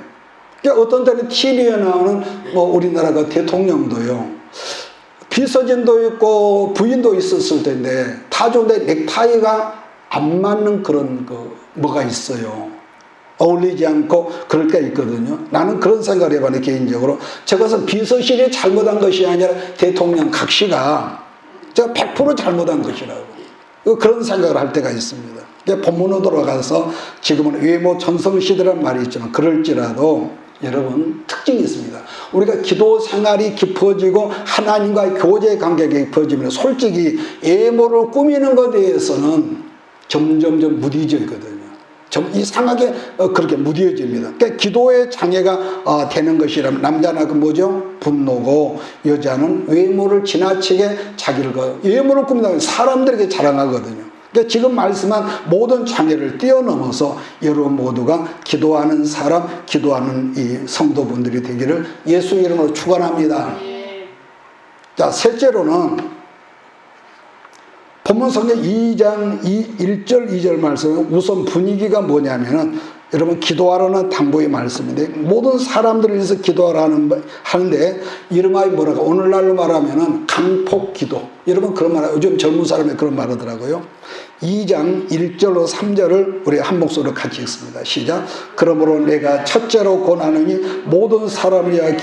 그러니까 어떤 때는 TV에 나오는 우리나라 대통령도요, 비서진도 있고 부인도 있었을 텐데 다 좋은데 넥타이가 안 맞는 그런 뭐가 있어요. 어울리지 않고 그럴 때가 있거든요. 나는 그런 생각을 해봤는데 개인적으로 저것은 비서실이 잘못한 것이 아니라 대통령 각시가 제가 100% 잘못한 것이라고 그런 생각을 할 때가 있습니다. 본문으로 돌아가서 지금은 외모 전성시대란 말이 있지만 그럴지라도 여러분 특징이 있습니다. 우리가 기도 생활이 깊어지고 하나님과의 교제 관계가 깊어지면 솔직히 외모를 꾸미는 것에 대해서는 점점점 무뎌지거든요. 좀 이상하게 그렇게 무뎌집니다. 그러니까 기도의 장애가 되는 것이라면 남자는 분노고 여자는 외모를 지나치게 외모를 꾸민다면 사람들에게 자랑하거든요. 그러니까 지금 말씀한 모든 장애를 뛰어넘어서 여러분 모두가 기도하는 사람, 기도하는 이 성도분들이 되기를 예수 이름으로 축원합니다. 자, 셋째로는 본문 성경 2장 1절 2절 말씀은 우선 분위기가 뭐냐면은 여러분 기도하라는 당부의 말씀인데 모든 사람들을 위해서 하는데 이름하여 뭐라고 오늘날로 말하면은 강폭기도. 여러분 그런 말 요즘 젊은 사람이 그런 말 하더라고요. 2장 1절로 3절을 우리 한 목소리로 같이 읽습니다. 시작. 그러므로 내가 첫째로 권하느니 모든 사람을 위하여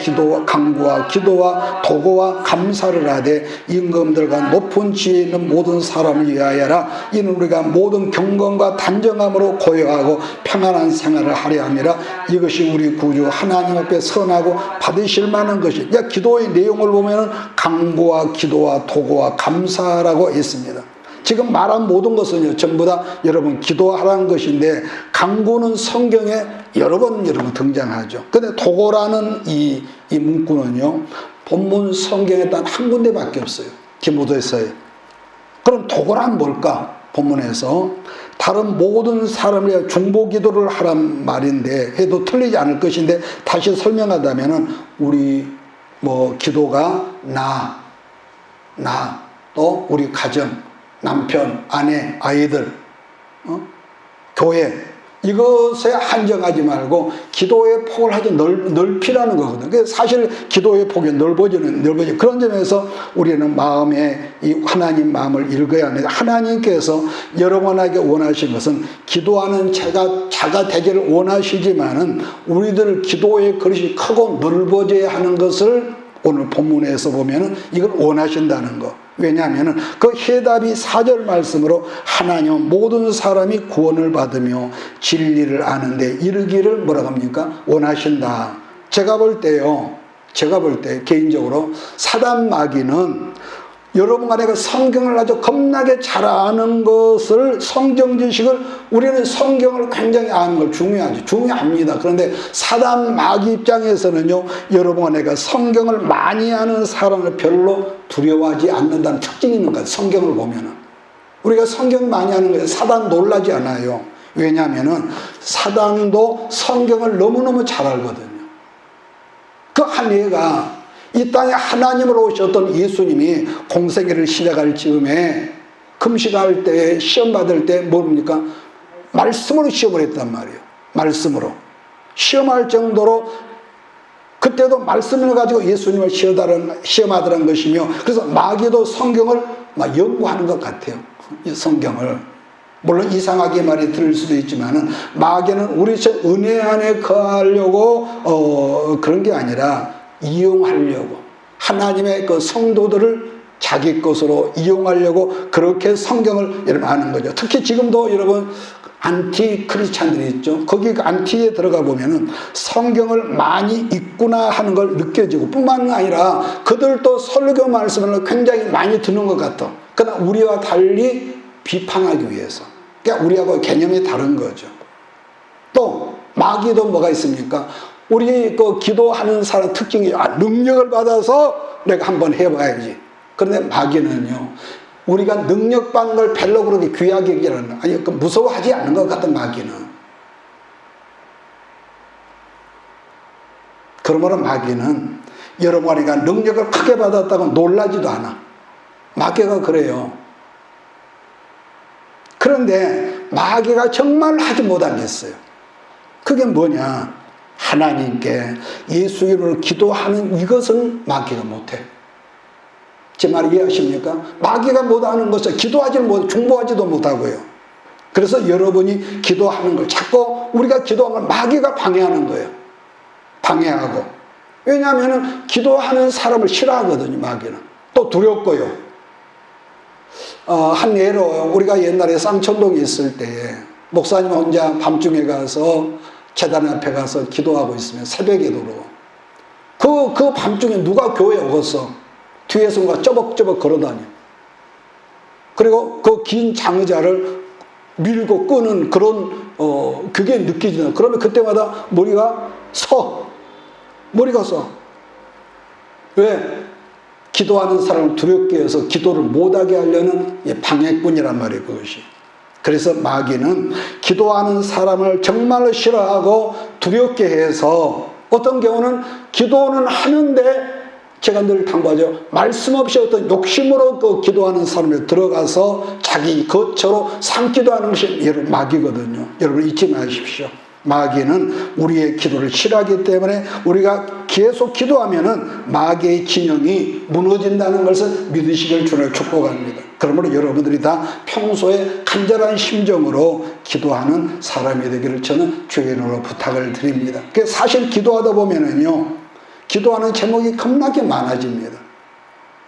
간구와 기도와 도구와 감사를 하되 임금들과 높은 지혜 있는 모든 사람을 위하여라. 이는 우리가 모든 경건과 단정함으로 고요하고 평안한 생활을 하려 함이라. 이것이 우리 구주 하나님 앞에 선하고 받으실 만한 것이. 기도의 내용을 보면은 간구와 기도와 도구와 감사라고 있습니다. 지금 말한 모든 것은요, 전부 다 여러분 기도하라는 것인데, 간구는 성경에 여러 번 등장하죠. 근데 도고라는 이 문구는요, 본문 성경에 단 한 군데밖에 없어요. 디모데서에. 그럼 도고란 뭘까? 본문에서 다른 모든 사람의 중보 기도를 하란 말인데 해도 틀리지 않을 것인데 다시 설명하자면은 우리 기도가 또 우리 가정, 남편, 아내, 아이들, 교회 이것에 한정하지 말고 기도의 폭을 아주 넓히라는 거거든요. 그래서 사실 기도의 폭이 넓어지는 그런 점에서 우리는 마음에 이 하나님 마음을 읽어야 합니다. 하나님께서 여러분에게 원하신 것은 기도하는 자가 되기를 원하시지만은 우리들 기도의 그릇이 크고 넓어져야 하는 것을 오늘 본문에서 보면은 이걸 원하신다는 거. 왜냐하면 그 해답이 4절 말씀으로 하나님은 모든 사람이 구원을 받으며 진리를 아는데 이르기를 뭐라고 합니까? 원하신다. 제가 볼 때 개인적으로 사단 마귀는 여러분 간에 그 성경을 아주 겁나게 잘 아는 것을, 성경 지식을, 우리는 성경을 굉장히 아는 걸 중요하죠. 중요합니다. 그런데 사단 마귀 입장에서는요, 여러분 간에 그 성경을 많이 아는 사람을 별로 두려워하지 않는다는 특징이 있는 거예요. 성경을 보면은. 우리가 성경 많이 하는 거예요. 사단 놀라지 않아요. 왜냐하면은 사단도 성경을 너무너무 잘 알거든요. 그 한 예가, 이 땅에 하나님으로 오셨던 예수님이 공생애를 시작할 즈음에 금식할 때, 시험 받을 때 뭡니까? 말씀으로 시험을 했단 말이에요. 말씀으로. 시험할 정도로, 그때도 말씀을 가지고 예수님을 시험하더란 것이며, 그래서 마귀도 성경을 막 연구하는 것 같아요. 이 성경을. 물론 이상하게 말이 들릴 수도 있지만은, 마귀는 우리 은혜 안에 거하려고 그런 게 아니라 이용하려고, 하나님의 그 성도들을 자기 것으로 이용하려고 그렇게 성경을 여러분 아는 거죠. 특히 지금도 여러분 안티 크리스찬들이 있죠. 거기 그 안티에 들어가 보면은 성경을 많이 읽구나 하는 걸 느껴지고, 뿐만 아니라 그들도 설교 말씀을 굉장히 많이 듣는 것 같아. 그러나 우리와 달리 비판하기 위해서. 그러니까 우리하고 개념이 다른 거죠. 또 마귀도 뭐가 있습니까? 우리 그 기도하는 사람 특징이, 능력을 받아서 내가 한번 해봐야지. 그런데 마귀는요, 우리가 능력 받는 걸 별로 그렇게 귀하게 여기는, 아니, 무서워하지 않는 것 같은 마귀는. 그러므로 마귀는 여러분이가 능력을 크게 받았다고 놀라지도 않아. 마귀가 그래요. 그런데 마귀가 정말 하지 못한 게 있어요. 그게 뭐냐? 하나님께 예수 이름으로 기도하는 이것은 마귀가 못해. 제 말 이해하십니까? 마귀가 못하는 것은 기도하지는 못, 중보하지도 못하고요. 그래서 여러분이 기도하는 걸 자꾸, 우리가 기도하면 마귀가 방해하는 거예요. 방해하고. 왜냐하면 기도하는 사람을 싫어하거든요, 마귀는. 또 두렵고요. 한 예로, 우리가 옛날에 쌍천동에 있을 때에 목사님 혼자 밤중에 가서 제단 앞에 가서 기도하고 있으면, 새벽 기도로 그 밤중에 누가 교회에 오겠어? 뒤에서 누가 쩌벅쩌벅 걸어다녀. 그리고 그 긴 장의자를 밀고 끄는 그런 그게 느껴지는. 그러면 그때마다 머리가 서. 왜? 기도하는 사람을 두렵게 해서 기도를 못하게 하려는 방해꾼이란 말이에요, 그것이. 그래서 마귀는 기도하는 사람을 정말로 싫어하고 두렵게 해서, 어떤 경우는 기도는 하는데, 제가 늘 당부하죠. 말씀 없이 어떤 욕심으로 그 기도하는 사람을 들어가서 자기 거처로 삼기도 하는 것이 여러분 마귀거든요. 여러분 잊지 마십시오. 마귀는 우리의 기도를 싫어하기 때문에 우리가 계속 기도하면은 마귀의 진영이 무너진다는 것을 믿으시길 주를 축복합니다. 그러므로 여러분들이 다 평소에 간절한 심정으로 기도하는 사람이 되기를 저는 주의 이름으로 부탁을 드립니다. 사실 기도하다 보면은요, 기도하는 제목이 겁나게 많아집니다.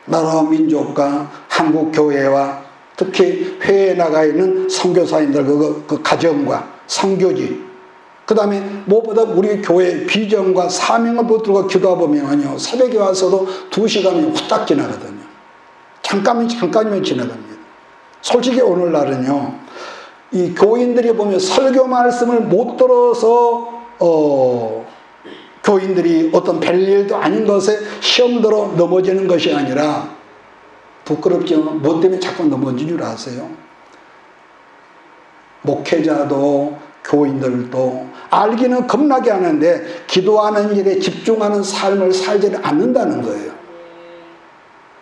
나라 민족과 한국 교회와 특히 회에 나가 있는 선교사님들 그 가정과 선교지, 그 다음에 무엇보다 우리 교회의 비전과 사명을 붙들고 기도하다 보면요, 새벽에 와서도 2시간이 후딱 지나거든요. 잠깐이면 지나갑니다. 솔직히 오늘날은요, 이 교인들이 보면 설교 말씀을 못 들어서 교인들이 어떤 별일도 아닌 것에 시험대로 넘어지는 것이 아니라, 부끄럽지만 뭐 때문에 자꾸 넘어진 줄 아세요? 목회자도 교인들도 알기는 겁나게 하는데 기도하는 일에 집중하는 삶을 살지 않는다는 거예요.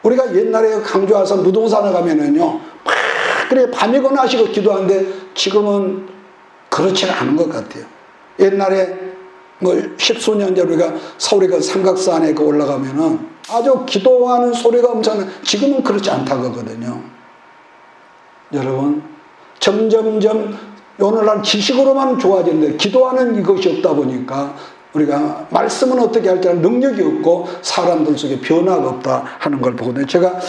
우리가 옛날에 강주 와서 무등산에 가면은요, 그래 밤이거나 하시고 기도하는데 지금은 그렇지는 않은 것 같아요. 옛날에 뭐 십수년 전 우리가 서울에 그 삼각산에 올라가면은 아주 기도하는 소리가 엄청나. 지금은 그렇지 않다고 하거든요. 여러분, 점점점 오늘날 지식으로만 좋아지는데 기도하는 이것이 없다 보니까 우리가 말씀은 어떻게 할 때는 능력이 없고 사람들 속에 변화가 없다 하는 걸 보거든요. 제가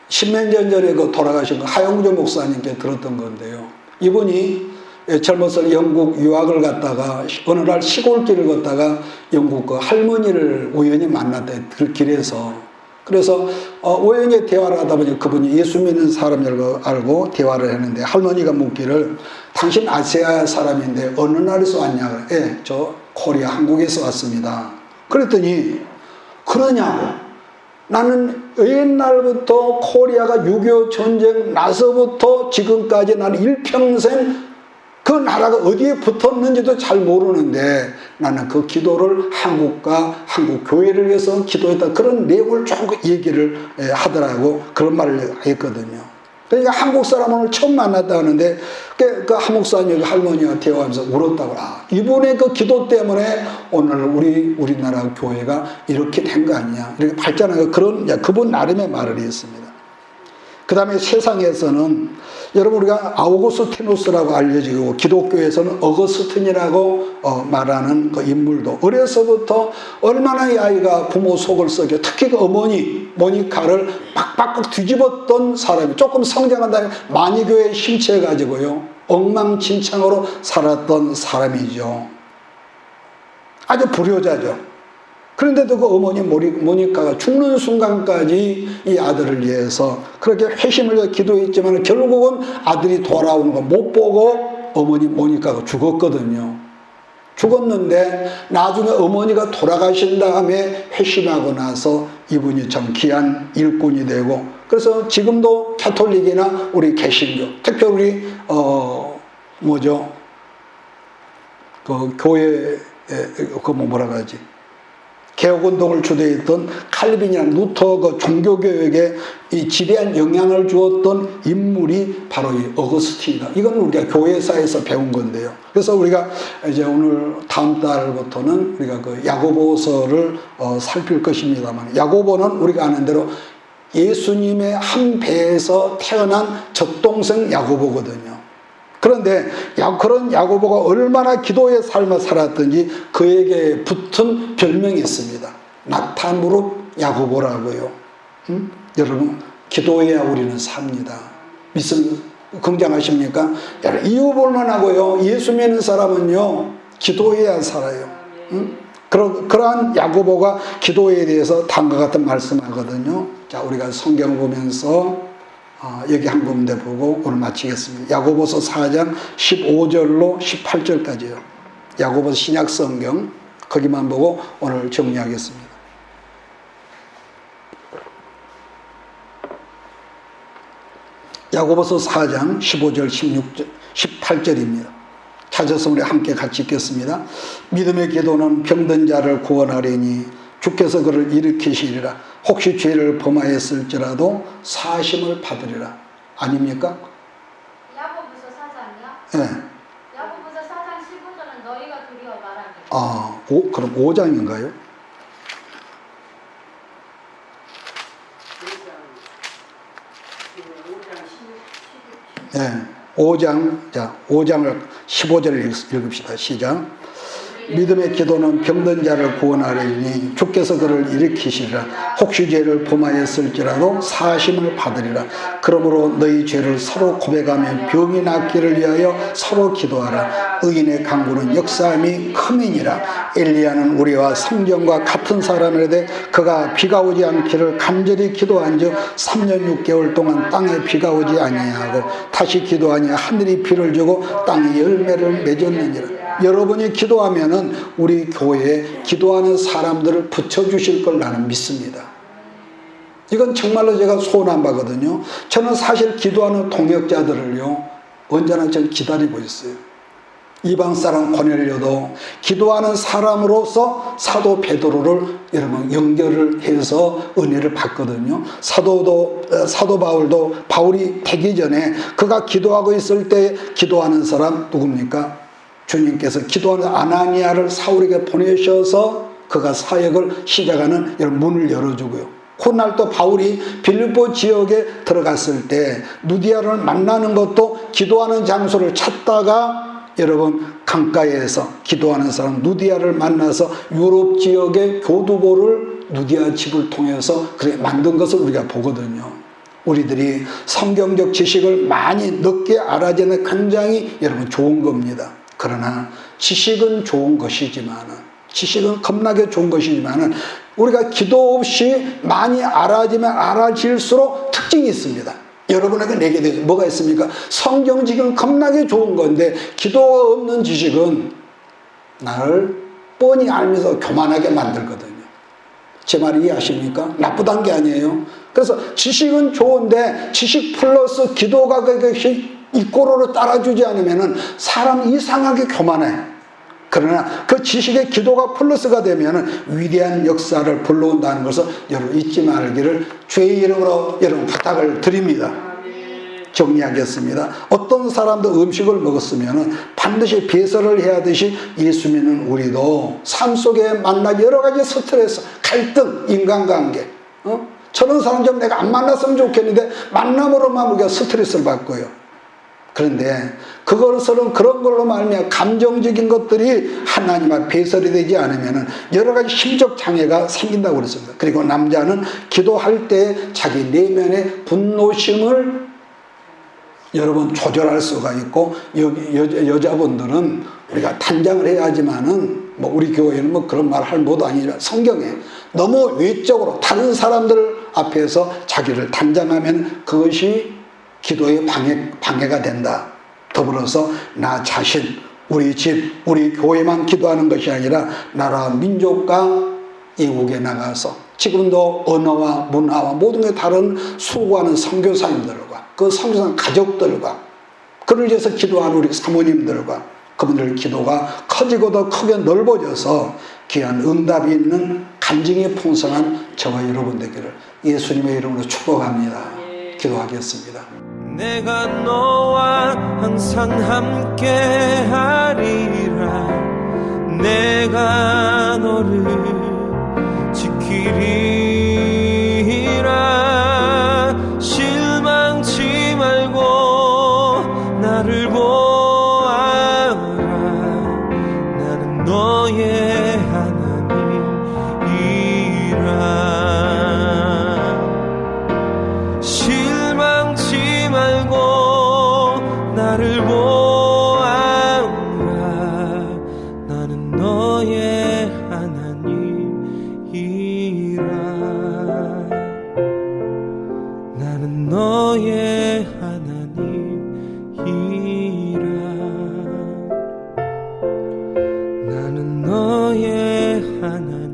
10몇 년 전에 그 돌아가신 그 하영조 목사님께 들었던 건데요. 이분이 젊었을 영국 유학을 갔다가 어느 날 시골길을 걷다가 영국 그 할머니를 우연히 만났대. 그 길에서 그래서 우연히 대화를 하다 보니 그분이 예수 믿는 사람을 알고 대화를 했는데 할머니가 묻기를 당신 아시아 사람인데 어느 나라에서 왔냐? 예, 저 코리아 한국에서 왔습니다. 그랬더니 그러냐고. 나는 옛날부터 코리아가 6.25 전쟁 나서부터 지금까지 나는 일평생 그 나라가 어디에 붙었는지도 잘 모르는데 나는 그 기도를 한국과 한국 교회를 위해서 기도했다. 그런 내용을 조금 얘기를 하더라고. 그런 말을 했거든요. 그러니까 한국 사람을 처음 만났다 하는데 그 한국 사람이 할머니와 대화하면서 울었다고. 이분의 그 기도 때문에 오늘 우리나라 교회가 이렇게 된 거 아니냐. 이렇게 발전한 그런 그분 나름의 말을 했습니다. 그 다음에 세상에서는 여러분 우리가 아우구스티누스라고 알려지고 기독교에서는 어거스틴이라고 말하는 그 인물도 어려서부터 얼마나 이 아이가 부모 속을 썩여 특히 그 어머니 모니카를 빡빡 뒤집었던 사람이 조금 성장한 다음에 마니교에 심취해가지고요 엉망진창으로 살았던 사람이죠. 아주 불효자죠. 그런데도 그 어머니 모니카가 죽는 순간까지 이 아들을 위해서 그렇게 회심을 해서 기도했지만 결국은 아들이 돌아오는 거 못 보고 어머니 모니카가 죽었거든요. 죽었는데 나중에 어머니가 돌아가신 다음에 회심하고 나서 이분이 참 귀한 일꾼이 되고 그래서 지금도 가톨릭이나 우리 개신교 특별히 그 교회 뭐라 그러지? 개혁운동을 주도했던 칼빈이나 루터 그 종교교육에 이 지대한 영향을 주었던 인물이 바로 이 어거스틴이다. 이건 우리가 교회사에서 배운 건데요. 그래서 우리가 이제 오늘 다음 달부터는 우리가 그 야고보서를 살필 것입니다만 야고보는 우리가 아는 대로 예수님의 한 배에서 태어난 젖동생 야고보거든요. 그런데 그런 야고보가 얼마나 기도의 삶을 살았든지 그에게 붙은 별명이 있습니다. 낙타무릎 야고보라고요. 여러분 기도해야 우리는 삽니다. 믿음 긍정하십니까? 이유 볼만하고요. 예수 믿는 사람은요 기도해야 살아요. 그러한 야고보가 기도에 대해서 다음과 같은 말씀하거든요. 자, 우리가 성경을 보면서 여기 한 군데 보고 오늘 마치겠습니다. 야고보서 4장 15절로 18절까지요. 야고보서 신약성경 거기만 보고 오늘 정리하겠습니다. 야고보서 4장 15절 16절 18절입니다. 찾아서 우리 함께 같이 읽겠습니다. 믿음의 기도는 병든 자를 구원하려니 주께서 그를 일으키시리라. 혹시 죄를 범하였을지라도 사심을 받으리라. 아닙니까? 야고보서 4장이요? 네. 야고보서 4장 15절은 너희가 두려워 말하니. 그럼 5장인가요? 네. 5장, 자, 5장을 15절을 읽읍시다. 시작. 믿음의 기도는 병든 자를 구원하려니 주께서 그를 일으키시리라. 혹시 죄를 범하였을지라도 사심을 받으리라. 그러므로 너희 죄를 서로 고백하며 병이 낫기를 위하여 서로 기도하라. 의인의 간구는 역사함이 크니니라. 엘리야는 우리와 성경과 같은 사람이라되 그가 비가 오지 않기를 간절히 기도한즉 3년 6개월 동안 땅에 비가 오지 아니하고 다시 기도하니 하늘이 비를 주고 땅이 열매를 맺었느니라. 여러분이 기도하면은 우리 교회에 기도하는 사람들을 붙여주실 걸 나는 믿습니다. 이건 정말로 제가 소원한 바거든요. 저는 사실 기도하는 동역자들을요 언제나 좀 기다리고 있어요. 이방 사람 고넬료도 기도하는 사람으로서 사도 베드로를 여러분 연결을 해서 은혜를 받거든요. 사도 바울도 바울이 되기 전에 그가 기도하고 있을 때 기도하는 사람 누굽니까? 주님께서 기도하는 아나니아를 사울에게 보내셔서 그가 사역을 시작하는 문을 열어주고요. 훗날 또 바울이 빌립보 지역에 들어갔을 때 누디아를 만나는 것도 기도하는 장소를 찾다가 여러분 강가에서 기도하는 사람 누디아를 만나서 유럽 지역의 교두보를 누디아 집을 통해서 그렇게 만든 것을 우리가 보거든요. 우리들이 성경적 지식을 많이 늦게 알아지는 굉장히 여러분 좋은 겁니다. 그러나 지식은 좋은 것이지만은 지식은 겁나게 좋은 것이지만은 우리가 기도 없이 많이 알아지면 알아질수록 특징이 있습니다. 여러분에게 내게 되죠. 뭐가 있습니까? 성경 지금 겁나게 좋은 건데 기도가 없는 지식은 나를 뻔히 알면서 교만하게 만들거든요. 제 말 이해하십니까? 나쁘단 게 아니에요. 그래서 지식은 좋은데 지식 플러스 기도가 그것이 이꼬로로 따라주지 않으면 사람 이상하게 교만해. 그러나 그 지식의 기도가 플러스가 되면 위대한 역사를 불러온다는 것을 여러분 잊지 말기를 주의 이름으로 여러분 부탁을 드립니다. 정리하겠습니다. 어떤 사람도 음식을 먹었으면 반드시 배설을 해야 하듯이 예수 믿는 우리도 삶 속에 만나 여러 가지 스트레스, 갈등, 인간관계, 저런 사람 좀 내가 안 만났으면 좋겠는데 만남으로만 우리가 스트레스를 받고요. 그런데 그것은 그런 걸로 말미암아 감정적인 것들이 하나님 앞에 배설이 되지 않으면 여러 가지 심적 장애가 생긴다고 그랬습니다. 그리고 남자는 기도할 때 자기 내면의 분노심을 여러분 조절할 수가 있고, 여자분들은 우리가 단장을 해야 하지만은 뭐 우리 교회는 뭐 그런 말 할 모도 아니지만 성경에 너무 외적으로 다른 사람들 앞에서 자기를 단장하면 그것이 기도의 방해가 된다. 더불어서 나 자신, 우리 집, 우리 교회만 기도하는 것이 아니라 나라 민족과 이국에 나가서 지금도 언어와 문화와 모든 게 다른 수고하는 선교사님들과 그 선교사 가족들과 그를 위해서 기도하는 우리 사모님들과 그분들 기도가 커지고 더 크게 넓어져서 귀한 응답이 있는 간증이 풍성한 저와 여러분 되기를 예수님의 이름으로 축복합니다. 기도하겠습니다. 내가 너와 항상 함께 하리라. 내가 너를 지키리라. 실망치 말고 나를 보아라. 나는 너의 하나님이라. 실망치 말고 나를 보아라. 나는 너의 하나님이라. 나는 너의 하나님이라. 나는 너의 하나님.